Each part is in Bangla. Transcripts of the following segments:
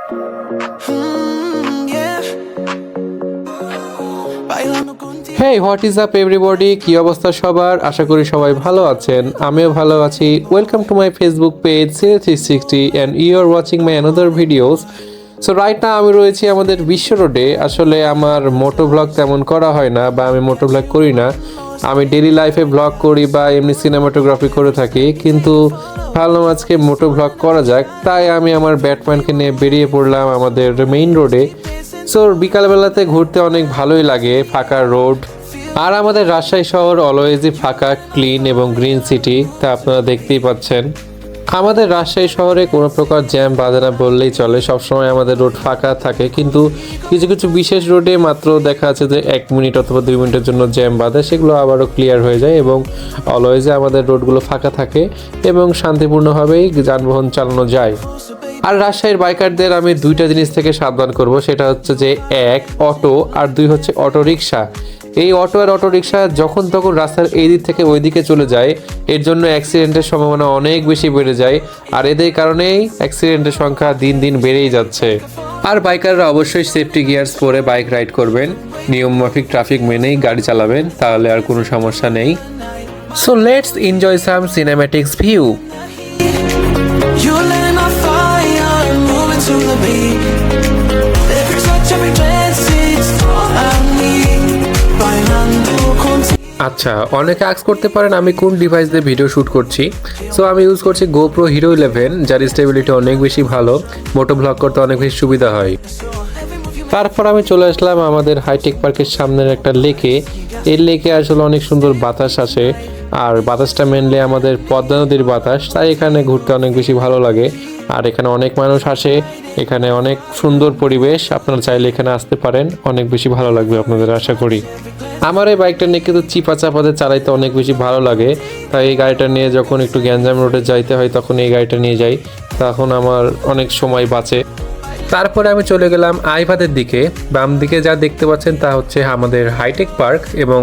Hey, what is up everybody, কি অবস্থা সবার? আশা করি সবাই ভালো আছেন, আমিও ভালো আছি। Welcome to my Facebook page Siri360 and you are watching my another videos. So right না আমি রয়েছি আমাদের বিশ্ব রোডে। আসলে আমার মোটো ব্লগ তেমন করা হয় না, বা আমি মোটো ব্লগ করি না। আমি ডেইলি লাইফে ব্লগ করি বা এমনি সিনেমাটোগ্রাফি করে থাকি, কিন্তু ভাবলাম আজকে মোটো ব্লগ করা যাক। তাই আমি আমার ব্যাটম্যানকে নিয়ে বেরিয়ে পড়লাম আমাদের মেইন রোডে। সো বিকালবেলাতে ঘুরতে অনেক ভালোই লাগে, ফাঁকা রোড। আর আমাদের রাজশাহী শহর অলওয়েজই ফাঁকা, ক্লিন এবং গ্রিন সিটি, তা আপনারা দেখতেই পাচ্ছেন। আমাদের রাজশাহী শহরে কোনো প্রকার জ্যাম বাঁধে না বললেই চলে, সবসময় আমাদের রোড ফাঁকা থাকে। কিন্তু কিছু কিছু বিশেষ রোডে মাত্র দেখা যাচ্ছে যে 1 মিনিট অথবা 2 মিনিটের জন্য জ্যাম বাঁধে, সেগুলো আবারও ক্লিয়ার হয়ে যায় এবং অলওয়েজে আমাদের রোডগুলো ফাঁকা থাকে এবং শান্তিপূর্ণভাবেই যানবাহন চালানো যায়। আর রাজশাহীর বাইকারদের আমি 2টা জিনিস থেকে সাবধান করব, সেটা হচ্ছে যে 1 অটো, আর 2 হচ্ছে অটো রিক্সা। এই অটো আর অটো রিক্সা যখন তখন রাস্তার এই দিক থেকে ওই দিকে চলে যায়, এর জন্য অ্যাক্সিডেন্টের সম্ভাবনা অনেক বেশি বেড়ে যায়। আর এদের কারণেই অ্যাক্সিডেন্টের সংখ্যা দিন দিন বেড়েই যাচ্ছে। আর বাইকাররা অবশ্যই সেফটি গিয়ার্স পরে বাইক রাইড করবেন, নিয়মমাফিক ট্রাফিক মেনেই গাড়ি চালাবেন, তাহলে আর কোনো সমস্যা নেই। So let's enjoy some cinematics view. আচ্ছা, অনেকে আস্ক করতে পারেন আমি কোন ডিভাইস দিয়ে ভিডিও শ্যুট করছি। সো আমি ইউজ করছি GoPro Hero 11, যার স্টেবিলিটি অনেক বেশি ভালো, মোটো ব্লগ করতে অনেক বেশি সুবিধা হয়। তারপর আমি চলে আসলাম আমাদের হাইটেক পার্কের সামনের একটা লেকে। এই লেকে আসলে অনেক সুন্দর বাতাস আসে, আর বাতাসটা মেনলি আমাদের পদ্মা নদীর বাতাস, তাই এখানে ঘুরতে অনেক বেশি ভালো লাগে। আর এখানে অনেক মানুষ আসে, এখানে অনেক সুন্দর পরিবেশ, আপনারা চাইলে এখানে আসতে পারেন, অনেক বেশি ভালো লাগবে আপনাদের আশা করি। আমার এই বাইকটা নিয়ে কিন্তু চিপা চাপাতে চালাইতে অনেক বেশি ভালো লাগে, তাই এই গাড়িটা নিয়ে যখন একটু গ্যাঞ্জাম রোডে যাইতে হয় তখন এই গাড়িটা নিয়ে যাই, তখন আমার অনেক সময় বাঁচে। তারপরে আমি চলে গেলাম আইভাদের দিকে। বাম দিকে যা দেখতে পাচ্ছেন তা হচ্ছে আমাদের হাইটেক পার্ক এবং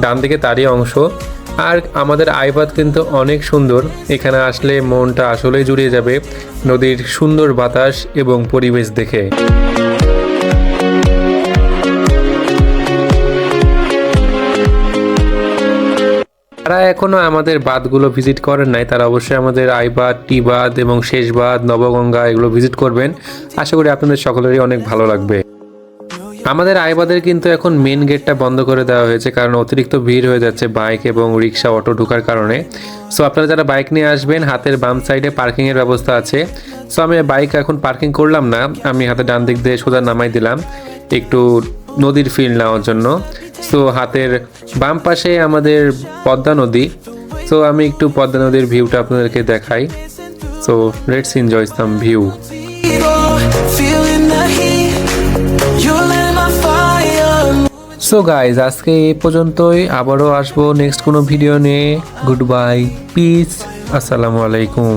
ডান দিকে তারই অংশ। আর আমাদের আইভাদ কিন্তু অনেক সুন্দর, এখানে আসলে মনটা আসলেই জুড়িয়ে যাবে নদীর সুন্দর বাতাস এবং পরিবেশ দেখে। যারা এখনও আমাদের বাঁধগুলো ভিজিট করেন নাই, তারা অবশ্যই আমাদের আইবাদ, টিবাদ এবং শেষবাদ, নবগঙ্গা এগুলো ভিজিট করবেন। আশা করি আপনাদের সকলেরই অনেক ভালো লাগবে। আমাদের আইবাদের কিন্তু এখন মেন গেটটা বন্ধ করে দেওয়া হয়েছে, কারণ অতিরিক্ত ভিড় হয়ে যাচ্ছে বাইক এবং রিক্সা, অটো ঢোকার কারণে। সো আপনারা যারা বাইক নিয়ে আসবেন, হাতের বাম সাইডে পার্কিংয়ের ব্যবস্থা আছে। সো আমি বাইক এখন পার্কিং করলাম না, আমি হাতে ডান দিক দিয়ে সোজা নামাই দিলাম একটু নদীর ফিল নেওয়ার জন্য। সো হাতের বাম পাশে আমাদের পদ্মা নদী। সো আমি একটু পদ্মা নদীর ভিউটা আপনাদেরকে দেখাই। So let's enjoy some view. So guys, আজকে এই পর্যন্তই, আবারও আসবো নেক্সট কোনো ভিডিও নিয়ে। গুড বাই, পিস, আসসালামু আলাইকুম।